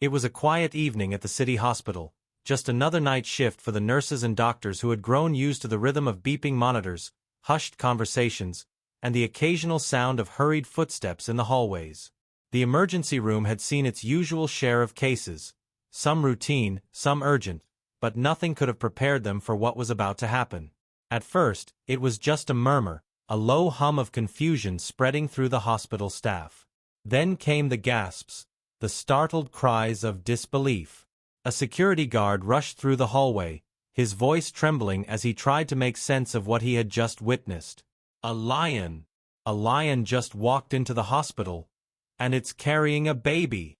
It was a quiet evening at the city hospital, just another night shift for the nurses and doctors who had grown used to the rhythm of beeping monitors, hushed conversations, and the occasional sound of hurried footsteps in the hallways. The emergency room had seen its usual share of cases, some routine, some urgent, but nothing could have prepared them for what was about to happen. At first, it was just a murmur, a low hum of confusion spreading through the hospital staff. Then came the gasps, the startled cries of disbelief. A security guard rushed through the hallway, his voice trembling as he tried to make sense of what he had just witnessed. A lion! A lion just walked into the hospital, and it's carrying a baby.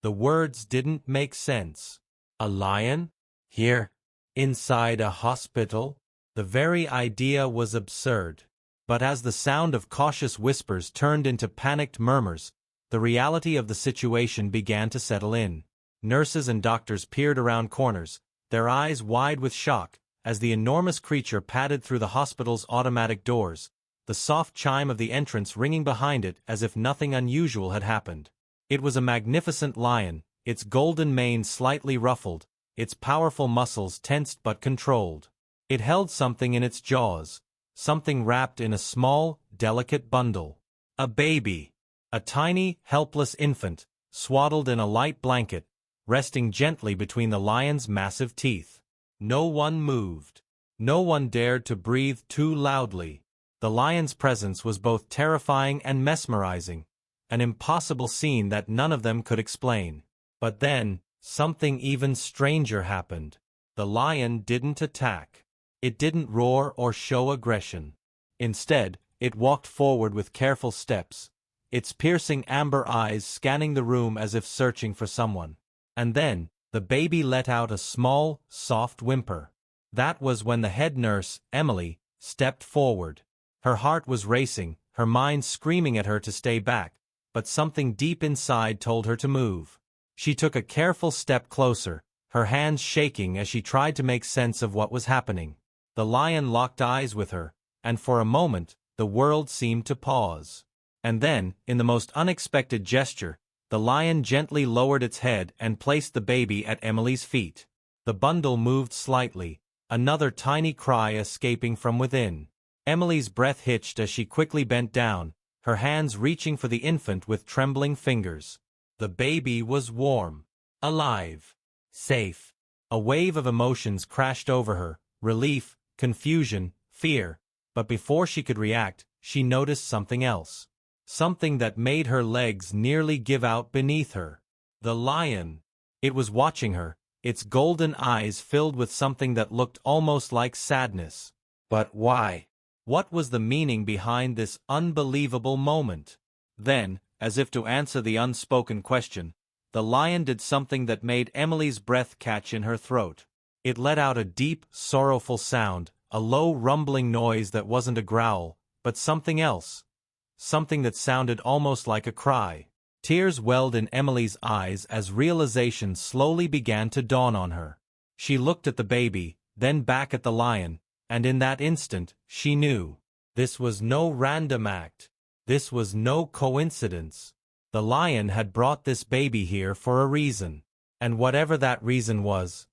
The words didn't make sense. A lion? Here? Inside a hospital? The very idea was absurd. But as the sound of cautious whispers turned into panicked murmurs, the reality of the situation began to settle in. Nurses and doctors peered around corners, their eyes wide with shock, as the enormous creature padded through the hospital's automatic doors, the soft chime of the entrance ringing behind it as if nothing unusual had happened. It was a magnificent lion, its golden mane slightly ruffled, its powerful muscles tensed but controlled. It held something in its jaws, something wrapped in a small, delicate bundle. A baby. A tiny, helpless infant, swaddled in a light blanket, resting gently between the lion's massive teeth. No one moved. No one dared to breathe too loudly. The lion's presence was both terrifying and mesmerizing, an impossible scene that none of them could explain. But then, something even stranger happened. The lion didn't attack. It didn't roar or show aggression. Instead, it walked forward with careful steps, its piercing amber eyes scanning the room as if searching for someone. And then, the baby let out a small, soft whimper. That was when the head nurse, Emily, stepped forward. Her heart was racing, her mind screaming at her to stay back, but something deep inside told her to move. She took a careful step closer, her hands shaking as she tried to make sense of what was happening. The lion locked eyes with her, and for a moment, the world seemed to pause. And then, in the most unexpected gesture, the lion gently lowered its head and placed the baby at Emily's feet. The bundle moved slightly, another tiny cry escaping from within. Emily's breath hitched as she quickly bent down, her hands reaching for the infant with trembling fingers. The baby was warm, alive, safe. A wave of emotions crashed over her, relief, confusion, fear, but before she could react, she noticed something else. Something that made her legs nearly give out beneath her. The lion. It was watching her, its golden eyes filled with something that looked almost like sadness. But why? What was the meaning behind this unbelievable moment? Then, as if to answer the unspoken question, the lion did something that made Emily's breath catch in her throat. It let out a deep, sorrowful sound, a low rumbling noise that wasn't a growl, but something else. Something that sounded almost like a cry. Tears welled in Emily's eyes as realization slowly began to dawn on her. She looked at the baby, then back at the lion, and in that instant, she knew. This was no random act. This was no coincidence. The lion had brought this baby here for a reason. And whatever that reason was,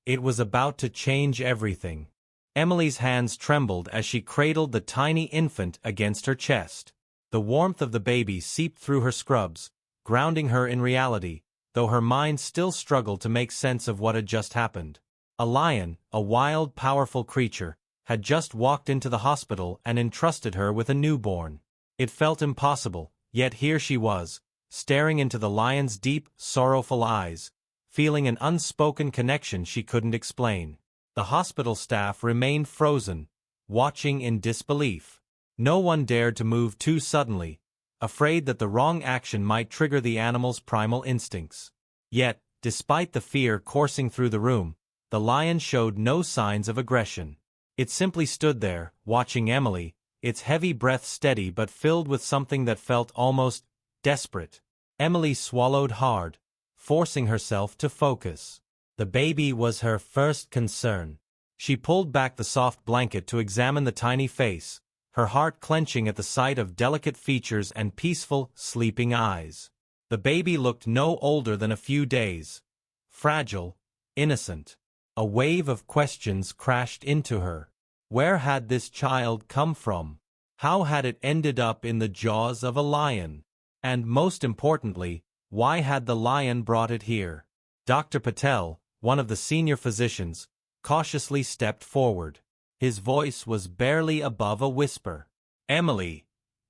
it was about to change everything. Emily's hands trembled as she cradled the tiny infant against her chest. The warmth of the baby seeped through her scrubs, grounding her in reality, though her mind still struggled to make sense of what had just happened. A lion, a wild, powerful creature, had just walked into the hospital and entrusted her with a newborn. It felt impossible, yet here she was, staring into the lion's deep, sorrowful eyes, feeling an unspoken connection she couldn't explain. The hospital staff remained frozen, watching in disbelief. No one dared to move too suddenly, afraid that the wrong action might trigger the animal's primal instincts. Yet, despite the fear coursing through the room, the lion showed no signs of aggression. It simply stood there, watching Emily, its heavy breath steady but filled with something that felt almost desperate. Emily swallowed hard, forcing herself to focus. The baby was her first concern. She pulled back the soft blanket to examine the tiny face, her heart clenching at the sight of delicate features and peaceful, sleeping eyes. The baby looked no older than a few days. Fragile, innocent. A wave of questions crashed into her. Where had this child come from? How had it ended up in the jaws of a lion? And most importantly, why had the lion brought it here? Dr. Patel, one of the senior physicians, cautiously stepped forward. His voice was barely above a whisper. "Emily,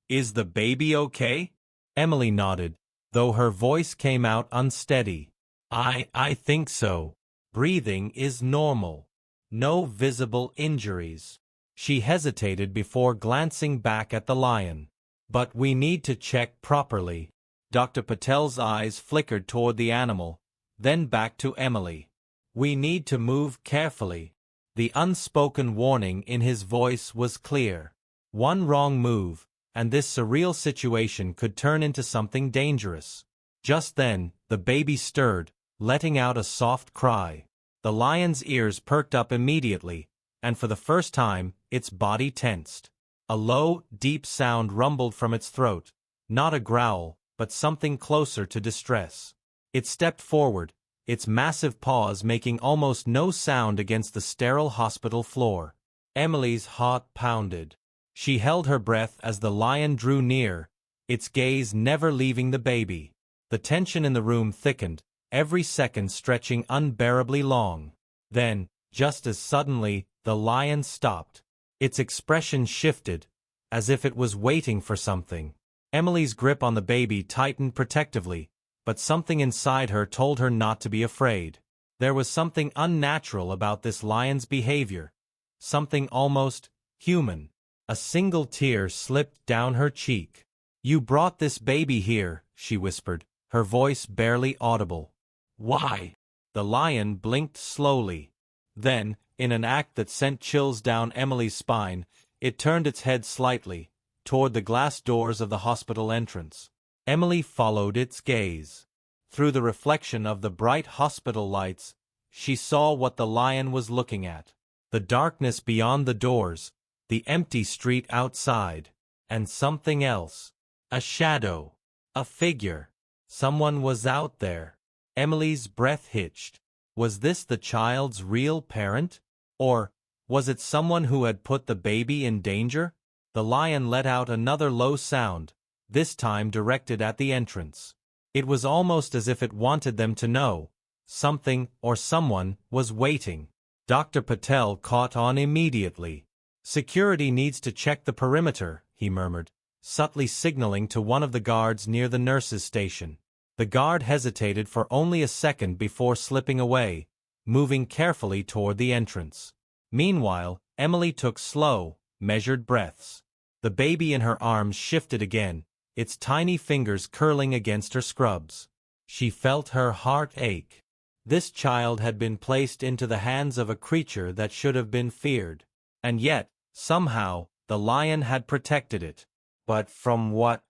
is the baby okay?" Emily nodded, though her voice came out unsteady. I think so. Breathing is normal. No visible injuries." She hesitated before glancing back at the lion. "But we need to check properly." Dr. Patel's eyes flickered toward the animal, then back to Emily. "We need to move carefully." The unspoken warning in his voice was clear. One wrong move, and this surreal situation could turn into something dangerous. Just then, the baby stirred, letting out a soft cry. The lion's ears perked up immediately, and for the first time, its body tensed. A low, deep sound rumbled from its throat, not a growl, but something closer to distress. It stepped forward, its massive paws making almost no sound against the sterile hospital floor. Emily's heart pounded. She held her breath as the lion drew near, its gaze never leaving the baby. The tension in the room thickened, every second stretching unbearably long. Then, just as suddenly, the lion stopped. Its expression shifted, as if it was waiting for something. Emily's grip on the baby tightened protectively, but something inside her told her not to be afraid. There was something unnatural about this lion's behavior, something almost human. A single tear slipped down her cheek. "You brought this baby here," she whispered, her voice barely audible. "Why?" The lion blinked slowly. Then, in an act that sent chills down Emily's spine, it turned its head slightly, toward the glass doors of the hospital entrance. Emily followed its gaze. Through the reflection of the bright hospital lights, she saw what the lion was looking at. The darkness beyond the doors, the empty street outside, and something else. A shadow. A figure. Someone was out there. Emily's breath hitched. Was this the child's real parent? Or was it someone who had put the baby in danger? The lion let out another low sound, this time directed at the entrance. It was almost as if it wanted them to know. Something or someone was waiting. Dr. Patel caught on immediately. "Security needs to check the perimeter," he murmured, subtly signaling to one of the guards near the nurses' station. The guard hesitated for only a second before slipping away, moving carefully toward the entrance. Meanwhile, Emily took slow, measured breaths. The baby in her arms shifted again, its tiny fingers curling against her scrubs. She felt her heart ache. This child had been placed into the hands of a creature that should have been feared. And yet, somehow, the lion had protected it. But from what?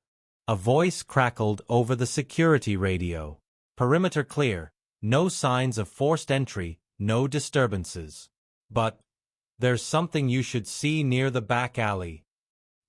A voice crackled over the security radio. "Perimeter clear. No signs of forced entry, no disturbances. But there's something you should see near the back alley."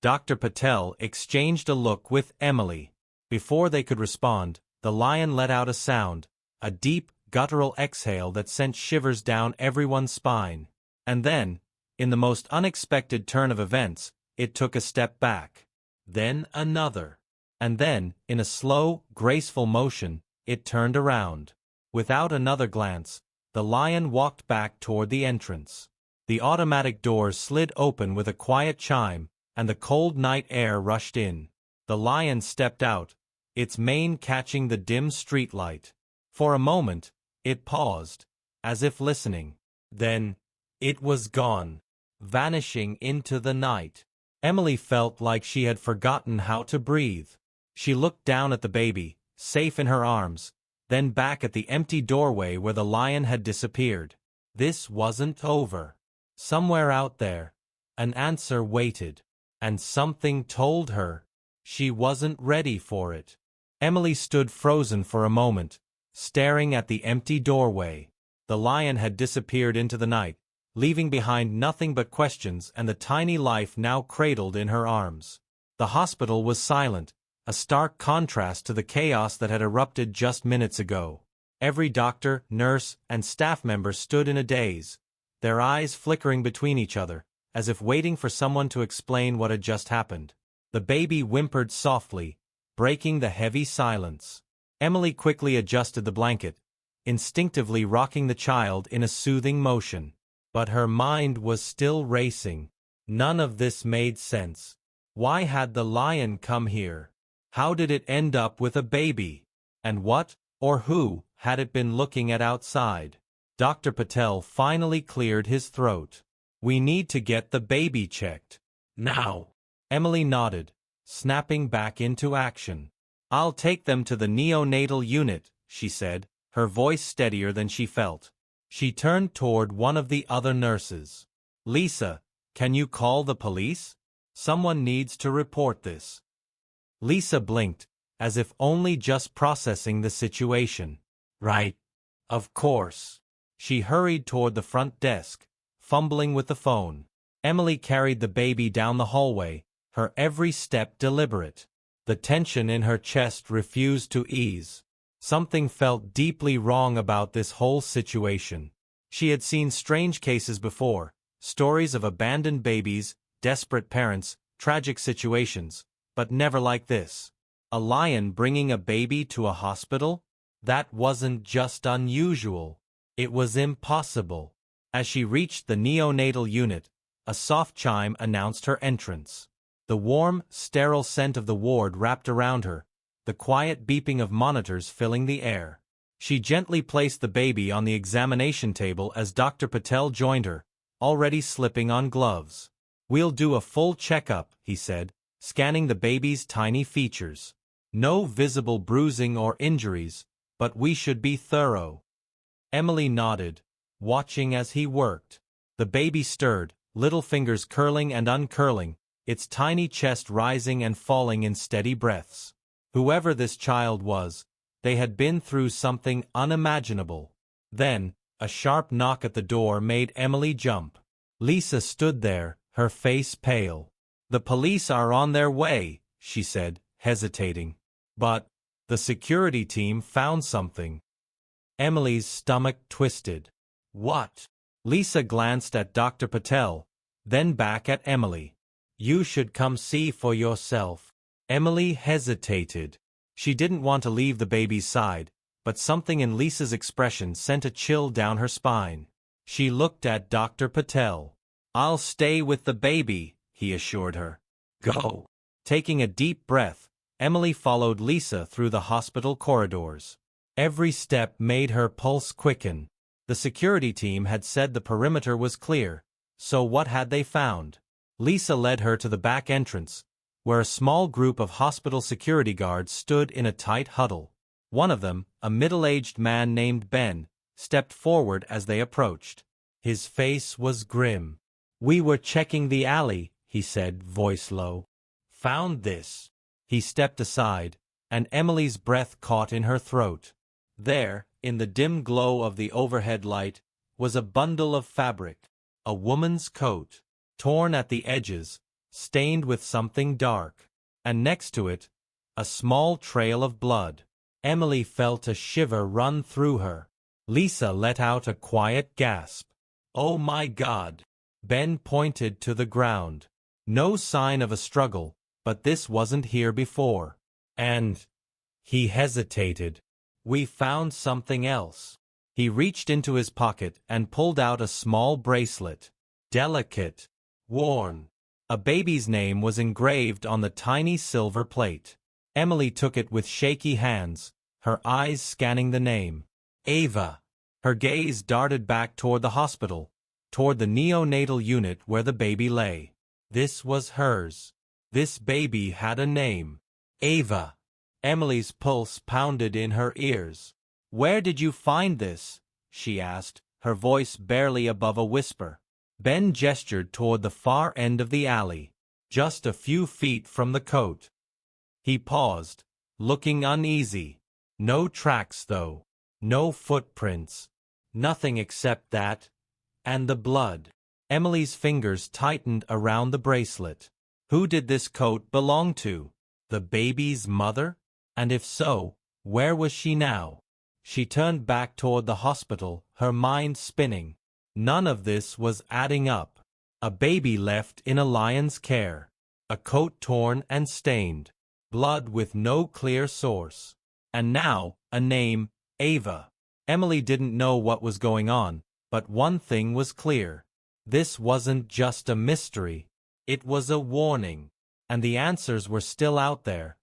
Dr. Patel exchanged a look with Emily. Before they could respond, the lion let out a sound, a deep, guttural exhale that sent shivers down everyone's spine. And then, in the most unexpected turn of events, it took a step back. Then another. And then, in a slow, graceful motion, it turned around. Without another glance, the lion walked back toward the entrance. The automatic doors slid open with a quiet chime, and the cold night air rushed in. The lion stepped out, its mane catching the dim streetlight. For a moment, it paused, as if listening. Then, it was gone, vanishing into the night. Emily felt like she had forgotten how to breathe. She looked down at the baby, safe in her arms, then back at the empty doorway where the lion had disappeared. This wasn't over. Somewhere out there, an answer waited. And something told her she wasn't ready for it. Emily stood frozen for a moment, staring at the empty doorway. The lion had disappeared into the night, leaving behind nothing but questions and the tiny life now cradled in her arms. The hospital was silent, a stark contrast to the chaos that had erupted just minutes ago. Every doctor, nurse, and staff member stood in a daze, their eyes flickering between each other, as if waiting for someone to explain what had just happened. The baby whimpered softly, breaking the heavy silence. Emily quickly adjusted the blanket, instinctively rocking the child in a soothing motion. But her mind was still racing. None of this made sense. Why had the lion come here? How did it end up with a baby? And what, or who, had it been looking at outside? Dr. Patel finally cleared his throat. "We need to get the baby checked. Now." Emily nodded, snapping back into action. "I'll take them to the neonatal unit," she said, her voice steadier than she felt. She turned toward one of the other nurses. "Lisa, can you call the police? Someone needs to report this." Lisa blinked, as if only just processing the situation. "Right. Of course." She hurried toward the front desk, fumbling with the phone. Emily carried the baby down the hallway, her every step deliberate. The tension in her chest refused to ease. Something felt deeply wrong about this whole situation. She had seen strange cases before, stories of abandoned babies, desperate parents, tragic situations, but never like this. A lion bringing a baby to a hospital? That wasn't just unusual. It was impossible. As she reached the neonatal unit, a soft chime announced her entrance. The warm, sterile scent of the ward wrapped around her, the quiet beeping of monitors filling the air. She gently placed the baby on the examination table as Dr. Patel joined her, already slipping on gloves. "We'll do a full checkup," he said, scanning the baby's tiny features. "No visible bruising or injuries, but we should be thorough." Emily nodded, watching as he worked. The baby stirred, little fingers curling and uncurling, its tiny chest rising and falling in steady breaths. Whoever this child was, they had been through something unimaginable. Then, a sharp knock at the door made Emily jump. Lisa stood there, her face pale. "The police are on their way," she said, hesitating. "But the security team found something." Emily's stomach twisted. "What?" Lisa glanced at Dr. Patel, then back at Emily. "You should come see for yourself." Emily hesitated. She didn't want to leave the baby's side, but something in Lisa's expression sent a chill down her spine. She looked at Dr. Patel. "I'll stay with the baby," he assured her. "Go." Taking a deep breath, Emily followed Lisa through the hospital corridors. Every step made her pulse quicken. The security team had said the perimeter was clear, so what had they found? Lisa led her to the back entrance, where a small group of hospital security guards stood in a tight huddle. One of them, a middle-aged man named Ben, stepped forward as they approached. His face was grim. "We were checking the alley," he said, voice low. "Found this." He stepped aside, and Emily's breath caught in her throat. There, in the dim glow of the overhead light, was a bundle of fabric, a woman's coat, torn at the edges, stained with something dark, and next to it, a small trail of blood. Emily felt a shiver run through her. Lisa let out a quiet gasp. "Oh my God!" Ben pointed to the ground. No sign of a struggle, but this wasn't here before. And he hesitated. "We found something else." He reached into his pocket and pulled out a small bracelet. Delicate, worn. A baby's name was engraved on the tiny silver plate. Emily took it with shaky hands, her eyes scanning the name. Ava. Her gaze darted back toward the hospital, toward the neonatal unit where the baby lay. This was hers. This baby had a name. Ava. Emily's pulse pounded in her ears. "Where did you find this?" she asked, her voice barely above a whisper. Ben gestured toward the far end of the alley, just a few feet from the coat. He paused, looking uneasy. No tracks, though. No footprints. Nothing except that. And the blood. Emily's fingers tightened around the bracelet. Who did this coat belong to? The baby's mother? And if so, where was she now? She turned back toward the hospital, her mind spinning. None of this was adding up. A baby left in a lion's care. A coat torn and stained. Blood with no clear source. And now, a name, Ava. Emily didn't know what was going on, but one thing was clear. This wasn't just a mystery. It was a warning. And the answers were still out there,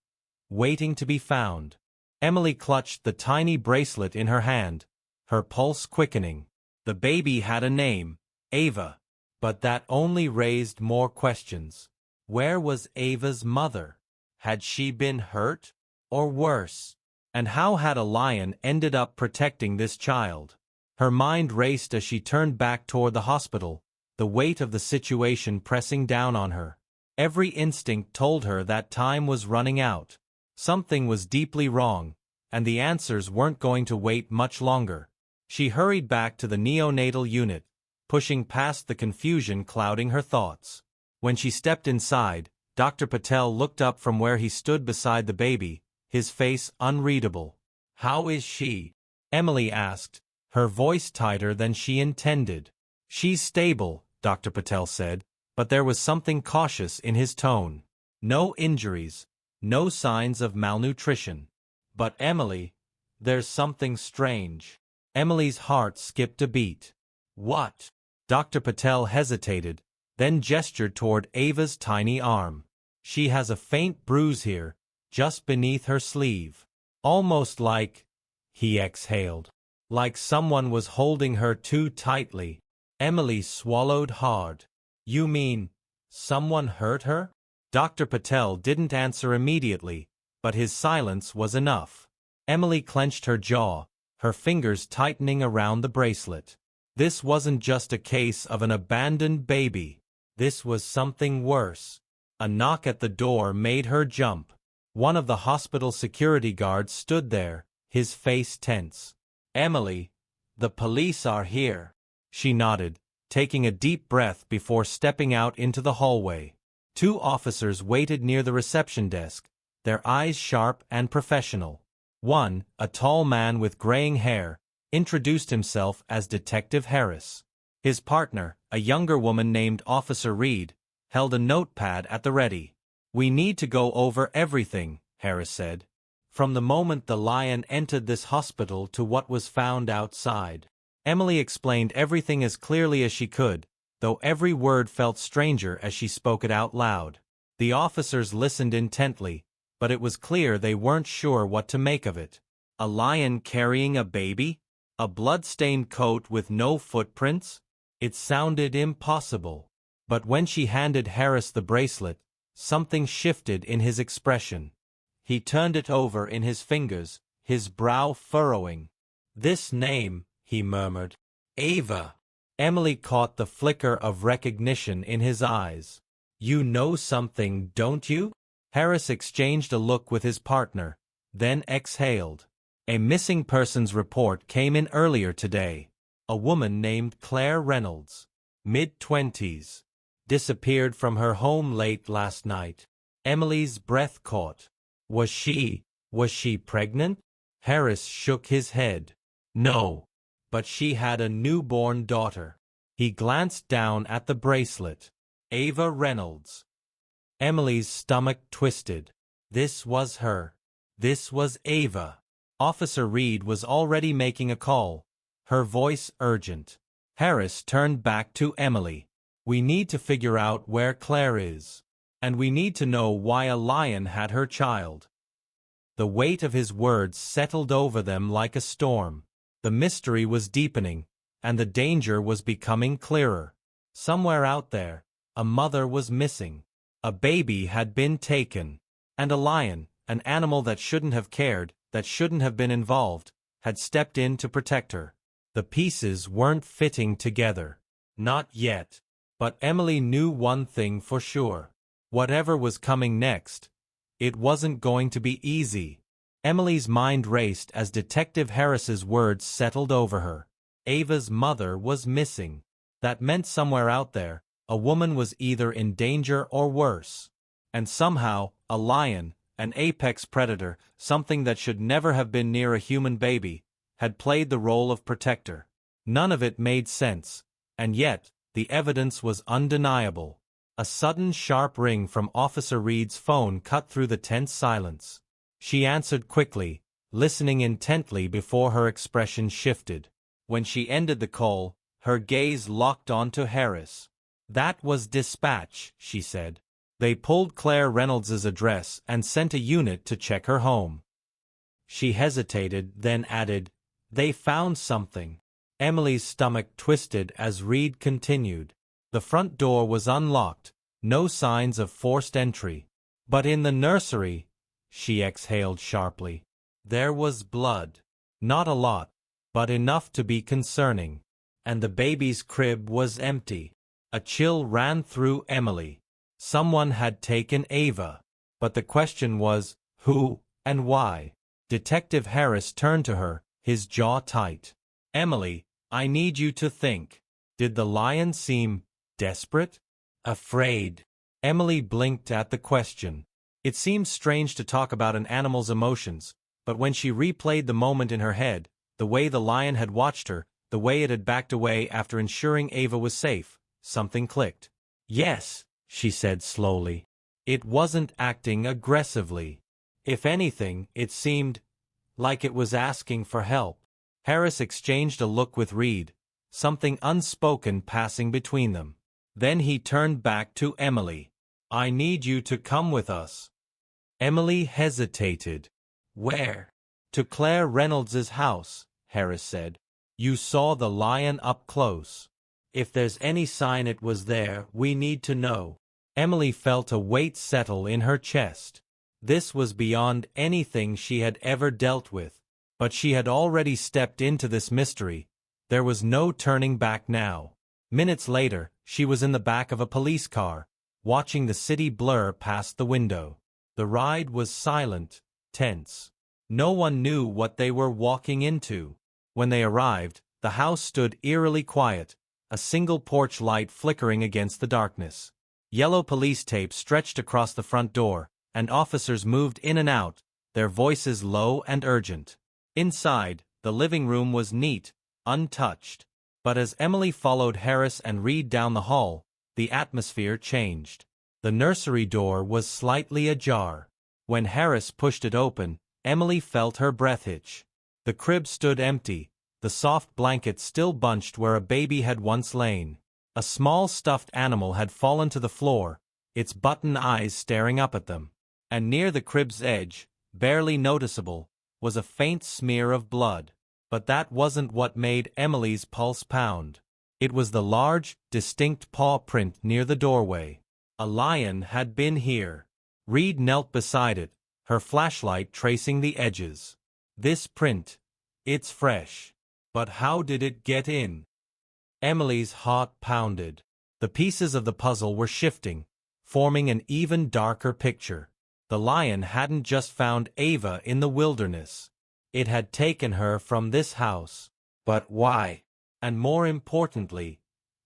waiting to be found. Emily clutched the tiny bracelet in her hand, her pulse quickening. The baby had a name, Ava. But that only raised more questions. Where was Ava's mother? Had she been hurt? Or worse? And how had a lion ended up protecting this child? Her mind raced as she turned back toward the hospital, the weight of the situation pressing down on her. Every instinct told her that time was running out. Something was deeply wrong, and the answers weren't going to wait much longer. She hurried back to the neonatal unit, pushing past the confusion clouding her thoughts. When she stepped inside, Dr. Patel looked up from where he stood beside the baby, his face unreadable. "How is she?" Emily asked, her voice tighter than she intended. "She's stable," Dr. Patel said, but there was something cautious in his tone. "No injuries, no signs of malnutrition." "But Emily, there's something strange." Emily's heart skipped a beat. "What?" Dr. Patel hesitated, then gestured toward Ava's tiny arm. "She has a faint bruise here, just beneath her sleeve. Almost like," he exhaled, "like someone was holding her too tightly." Emily swallowed hard. "You mean, someone hurt her?" Dr. Patel didn't answer immediately, but his silence was enough. Emily clenched her jaw, her fingers tightening around the bracelet. This wasn't just a case of an abandoned baby. This was something worse. A knock at the door made her jump. One of the hospital security guards stood there, his face tense. "Emily, the police are here." She nodded, taking a deep breath before stepping out into the hallway. Two officers waited near the reception desk, their eyes sharp and professional. One, a tall man with graying hair, introduced himself as Detective Harris. His partner, a younger woman named Officer Reed, held a notepad at the ready. "We need to go over everything," Harris said. "From the moment the lion entered this hospital to what was found outside." Emily explained everything as clearly as she could, though every word felt stranger as she spoke it out loud. The officers listened intently, but it was clear they weren't sure what to make of it. A lion carrying a baby? A blood-stained coat with no footprints? It sounded impossible. But when she handed Harris the bracelet, something shifted in his expression. He turned it over in his fingers, his brow furrowing. "This name," he murmured. "Ava." Emily caught the flicker of recognition in his eyes. "You know something, don't you?" Harris exchanged a look with his partner, then exhaled. "A missing persons report came in earlier today. A woman named Claire Reynolds, mid-20s, disappeared from her home late last night." Emily's breath caught. Was she pregnant? Harris shook his head. "No, but she had a newborn daughter." He glanced down at the bracelet. Ava Reynolds. Emily's stomach twisted. This was her. This was Ava. Officer Reed was already making a call, her voice urgent. Harris turned back to Emily. "We need to figure out where Claire is. And we need to know why a lion had her child." The weight of his words settled over them like a storm. The mystery was deepening, and the danger was becoming clearer. Somewhere out there, a mother was missing. A baby had been taken. And a lion, an animal that shouldn't have cared, that shouldn't have been involved, had stepped in to protect her. The pieces weren't fitting together. Not yet. But Emily knew one thing for sure. Whatever was coming next, it wasn't going to be easy. Emily's mind raced as Detective Harris's words settled over her. Ava's mother was missing. That meant somewhere out there, a woman was either in danger or worse. And somehow, a lion, an apex predator, something that should never have been near a human baby, had played the role of protector. None of it made sense, and yet, the evidence was undeniable. A sudden sharp ring from Officer Reed's phone cut through the tense silence. She answered quickly, listening intently before her expression shifted. When she ended the call, her gaze locked onto Harris. "That was dispatch," she said. "They pulled Claire Reynolds's address and sent a unit to check her home." She hesitated, then added, "They found something." Emily's stomach twisted as Reed continued. The front door was unlocked, no signs of forced entry. But in the nursery, she exhaled sharply, there was blood. Not a lot, but enough to be concerning. And the baby's crib was empty. A chill ran through Emily. Someone had taken Ava. But the question was, who and why? Detective Harris turned to her, his jaw tight. "Emily, I need you to think. Did the lion seem desperate? Afraid?" Emily blinked at the question. It seemed strange to talk about an animal's emotions, but when she replayed the moment in her head, the way the lion had watched her, the way it had backed away after ensuring Ava was safe, something clicked. "Yes," she said slowly. It wasn't acting aggressively. If anything, it seemed like it was asking for help. Harris exchanged a look with Reed, something unspoken passing between them. Then he turned back to Emily. "I need you to come with us." Emily hesitated. "Where?" "To Claire Reynolds's house," Harris said. "You saw the lion up close. If there's any sign it was there, we need to know." Emily felt a weight settle in her chest. This was beyond anything she had ever dealt with. But she had already stepped into this mystery. There was no turning back now. Minutes later, she was in the back of a police car, watching the city blur past the window. The ride was silent, tense. No one knew what they were walking into. When they arrived, the house stood eerily quiet, a single porch light flickering against the darkness. Yellow police tape stretched across the front door, and officers moved in and out, their voices low and urgent. Inside, the living room was neat, untouched. But as Emily followed Harris and Reed down the hall, the atmosphere changed. The nursery door was slightly ajar. When Harris pushed it open, Emily felt her breath hitch. The crib stood empty, the soft blankets still bunched where a baby had once lain. A small stuffed animal had fallen to the floor, its button eyes staring up at them. And near the crib's edge, barely noticeable, was a faint smear of blood. But that wasn't what made Emily's pulse pound. It was the large, distinct paw print near the doorway. A lion had been here. Reed knelt beside it, her flashlight tracing the edges. "This print. It's fresh. But how did it get in?" Emily's heart pounded. The pieces of the puzzle were shifting, forming an even darker picture. The lion hadn't just found Ava in the wilderness. It had taken her from this house. But why? And more importantly,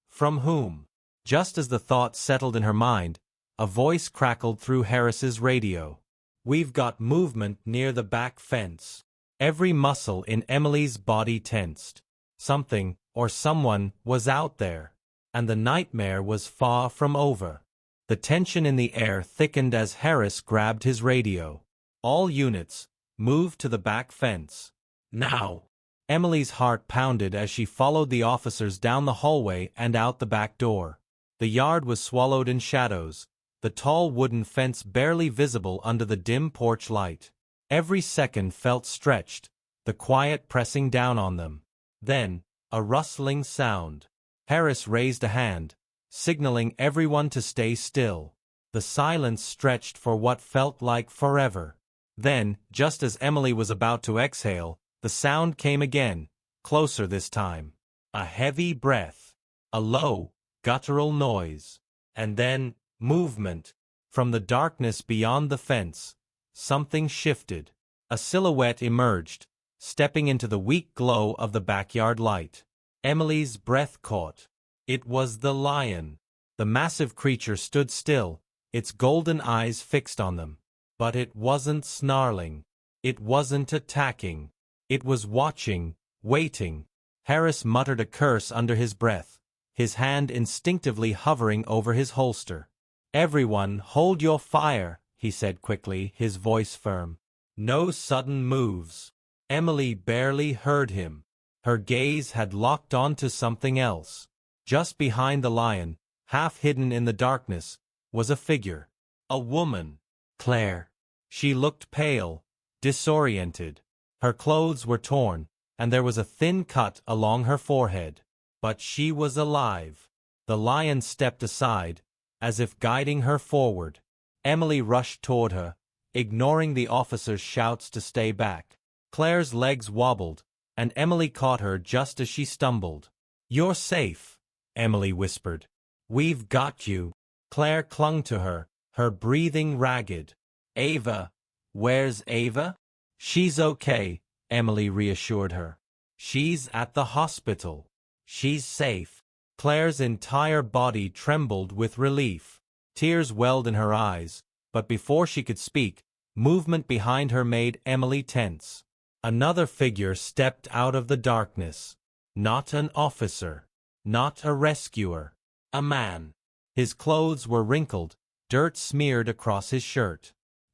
from whom? Just as the thought settled in her mind, a voice crackled through Harris's radio. "We've got movement near the back fence." Every muscle in Emily's body tensed. Something, or someone, was out there. And the nightmare was far from over. The tension in the air thickened as Harris grabbed his radio. "All units, move to the back fence. Now!" Emily's heart pounded as she followed the officers down the hallway and out the back door. The yard was swallowed in shadows, the tall wooden fence barely visible under the dim porch light. Every second felt stretched, the quiet pressing down on them. Then, a rustling sound. Harris raised a hand, signaling everyone to stay still. The silence stretched for what felt like forever. Then, just as Emily was about to exhale, the sound came again, closer this time. A heavy breath. A low, guttural noise. And then, movement. From the darkness beyond the fence, something shifted. A silhouette emerged, stepping into the weak glow of the backyard light. Emily's breath caught. It was the lion. The massive creature stood still, its golden eyes fixed on them. But it wasn't snarling. It wasn't attacking. It was watching, waiting. Harris muttered a curse under his breath, his hand instinctively hovering over his holster. "Everyone, hold your fire," he said quickly, his voice firm. "No sudden moves." Emily barely heard him. Her gaze had locked onto something else. Just behind the lion, half hidden in the darkness, was a figure. A woman. Claire. She looked pale, disoriented. Her clothes were torn, and there was a thin cut along her forehead. But she was alive. The lion stepped aside, as if guiding her forward. Emily rushed toward her, ignoring the officer's shouts to stay back. Claire's legs wobbled, and Emily caught her just as she stumbled. "You're safe," Emily whispered. "We've got you." Claire clung to her, her breathing ragged. "Ava, where's Ava?" "She's okay," Emily reassured her. "She's at the hospital. She's safe." Claire's entire body trembled with relief. Tears welled in her eyes, but before she could speak, movement behind her made Emily tense. Another figure stepped out of the darkness. Not an officer. Not a rescuer. A man. His clothes were wrinkled, dirt smeared across his shirt.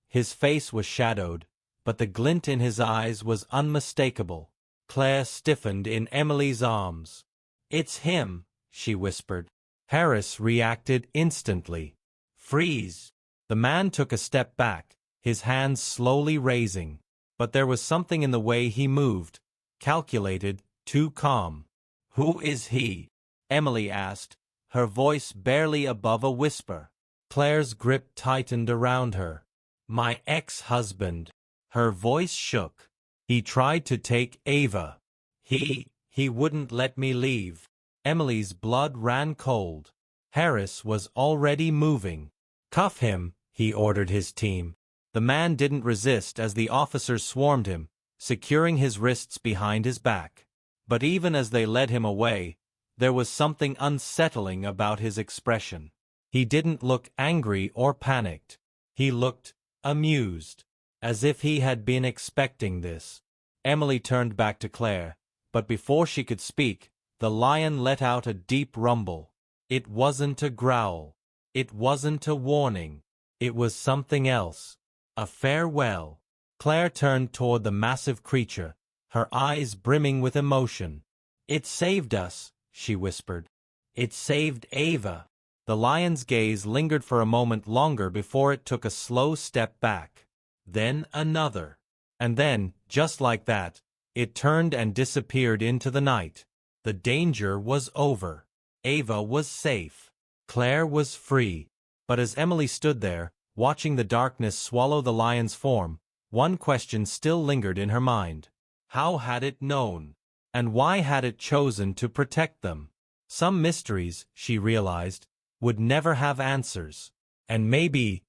His face was shadowed, but the glint in his eyes was unmistakable. Claire stiffened in Emily's arms. "It's him," she whispered. Harris reacted instantly. "Freeze!" The man took a step back, his hands slowly raising. But there was something in the way he moved, calculated, too calm. "Who is he?" Emily asked, her voice barely above a whisper. Claire's grip tightened around her. "My ex-husband." Her voice shook. "He tried to take Ava. He wouldn't let me leave." Emily's blood ran cold. Harris was already moving. "Cuff him," he ordered his team. The man didn't resist as the officers swarmed him, securing his wrists behind his back. But even as they led him away, there was something unsettling about his expression. He didn't look angry or panicked. He looked amused, as if he had been expecting this. Emily turned back to Claire, but before she could speak, the lion let out a deep rumble. It wasn't a growl. It wasn't a warning. It was something else. A farewell. Claire turned toward the massive creature, her eyes brimming with emotion. "It saved us," she whispered. "It saved Ava." The lion's gaze lingered for a moment longer before it took a slow step back. Then another. And then, just like that, it turned and disappeared into the night. The danger was over. Ava was safe. Claire was free. But as Emily stood there, watching the darkness swallow the lion's form, one question still lingered in her mind. How had it known? And why had it chosen to protect them? Some mysteries, she realized, would never have answers. And maybe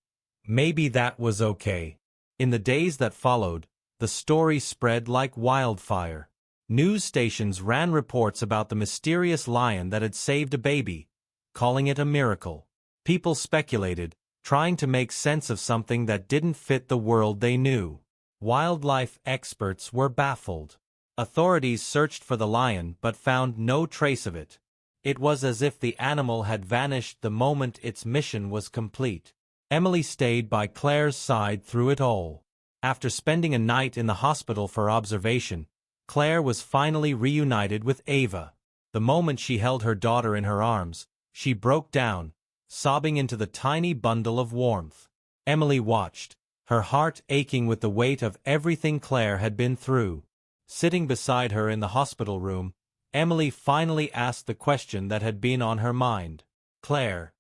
that was okay. In the days that followed, the story spread like wildfire. News stations ran reports about the mysterious lion that had saved a baby, calling it a miracle. People speculated, trying to make sense of something that didn't fit the world they knew. Wildlife experts were baffled. Authorities searched for the lion but found no trace of it. It was as if the animal had vanished the moment its mission was complete. Emily stayed by Claire's side through it all. After spending a night in the hospital for observation, Claire was finally reunited with Ava. The moment she held her daughter in her arms, she broke down, sobbing into the tiny bundle of warmth. Emily watched, her heart aching with the weight of everything Claire had been through. Sitting beside her in the hospital room, Emily finally asked the question that had been on her mind. "Claire,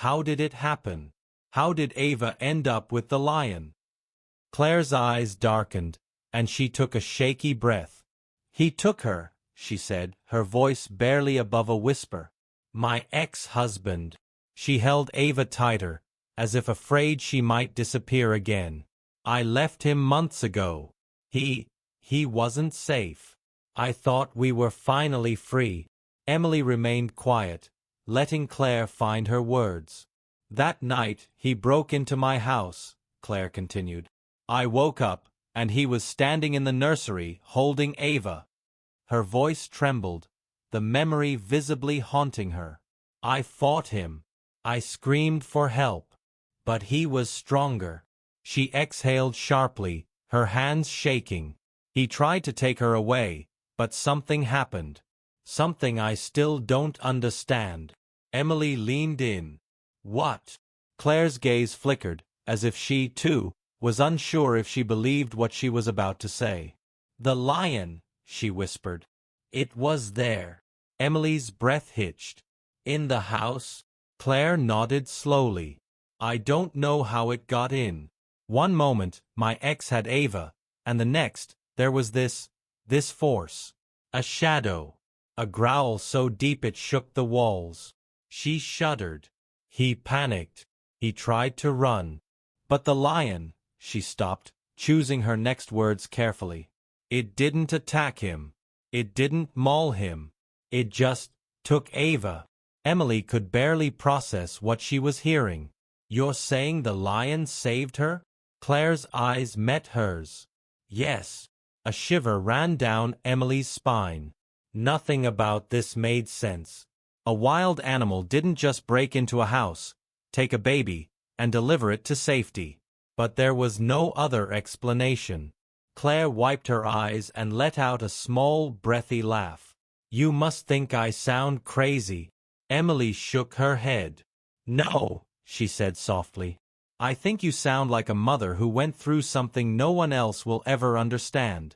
how did it happen? How did Ava end up with the lion?" Claire's eyes darkened, and she took a shaky breath. "He took her," she said, her voice barely above a whisper. "My ex-husband." She held Ava tighter, as if afraid she might disappear again. "I left him months ago. He wasn't safe. I thought we were finally free." Emily remained quiet, letting Claire find her words. "That night, he broke into my house, Claire continued. I woke up, and he was standing in the nursery, holding Ava. Her voice trembled, the memory visibly haunting her. I fought him. I screamed for help. But he was stronger. She exhaled sharply, her hands shaking. He tried to take her away, but something happened. Something I still don't understand. Emily leaned in. What? Claire's gaze flickered, as if she, too, was unsure if she believed what she was about to say. The lion, she whispered. It was there. Emily's breath hitched. In the house? Claire nodded slowly. I don't know how it got in. One moment, my ex had Ava, and the next, there was this force. A shadow. A growl so deep it shook the walls. She shuddered. He panicked. He tried to run. But the lion, she stopped, choosing her next words carefully. It didn't attack him. It didn't maul him. It just took Ava. Emily could barely process what she was hearing. You're saying the lion saved her? Claire's eyes met hers. Yes. A shiver ran down Emily's spine. Nothing about this made sense. A wild animal didn't just break into a house, take a baby, and deliver it to safety. But there was no other explanation. Claire wiped her eyes and let out a small, breathy laugh. You must think I sound crazy. Emily shook her head. No, she said softly. I think you sound like a mother who went through something no one else will ever understand.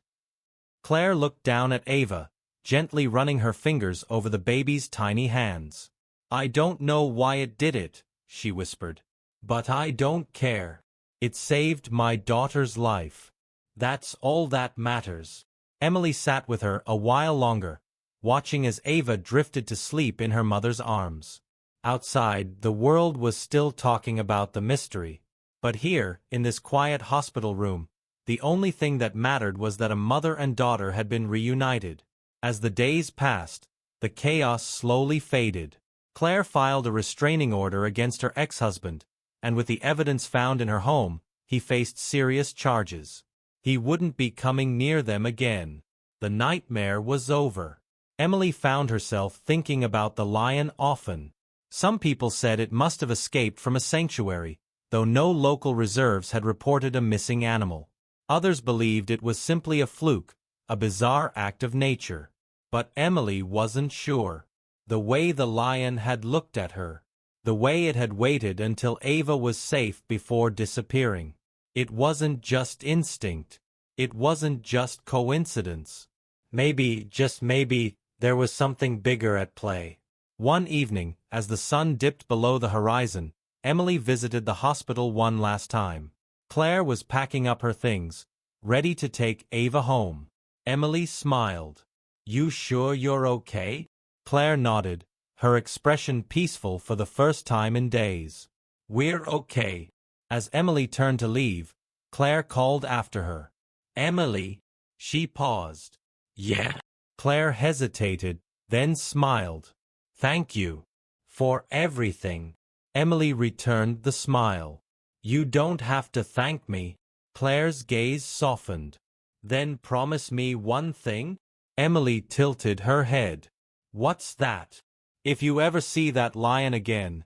Claire looked down at Ava, gently running her fingers over the baby's tiny hands. I don't know why it did it, she whispered. But I don't care. It saved my daughter's life. That's all that matters. Emily sat with her a while longer, watching as Ava drifted to sleep in her mother's arms. Outside, the world was still talking about the mystery. But here, in this quiet hospital room, the only thing that mattered was that a mother and daughter had been reunited. As the days passed, the chaos slowly faded. Claire filed a restraining order against her ex-husband, and with the evidence found in her home, he faced serious charges. He wouldn't be coming near them again. The nightmare was over. Emily found herself thinking about the lion often. Some people said it must have escaped from a sanctuary, though no local reserves had reported a missing animal. Others believed it was simply a fluke, a bizarre act of nature. But Emily wasn't sure. The way the lion had looked at her, the way it had waited until Ava was safe before disappearing. It wasn't just instinct. It wasn't just coincidence. Maybe, just maybe, there was something bigger at play. One evening, as the sun dipped below the horizon, Emily visited the hospital one last time. Claire was packing up her things, ready to take Ava home. Emily smiled. You sure you're okay? Claire nodded, her expression peaceful for the first time in days. We're okay. As Emily turned to leave, Claire called after her. Emily. She paused. Yeah? Claire hesitated, then smiled. Thank you. For everything. Emily returned the smile. You don't have to thank me. Claire's gaze softened. Then promise me one thing? Emily tilted her head. What's that? If you ever see that lion again.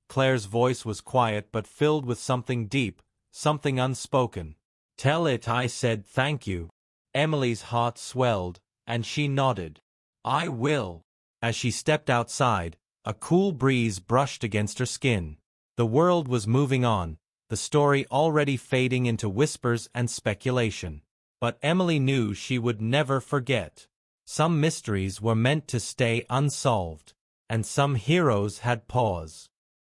Claire's voice was quiet but filled with something deep, something unspoken. Tell it I said thank you. Emily's heart swelled, and she nodded. I will. As she stepped outside, a cool breeze brushed against her skin. The world was moving on, the story already fading into whispers and speculation. But Emily knew she would never forget. Some mysteries were meant to stay unsolved, and some heroes had pause.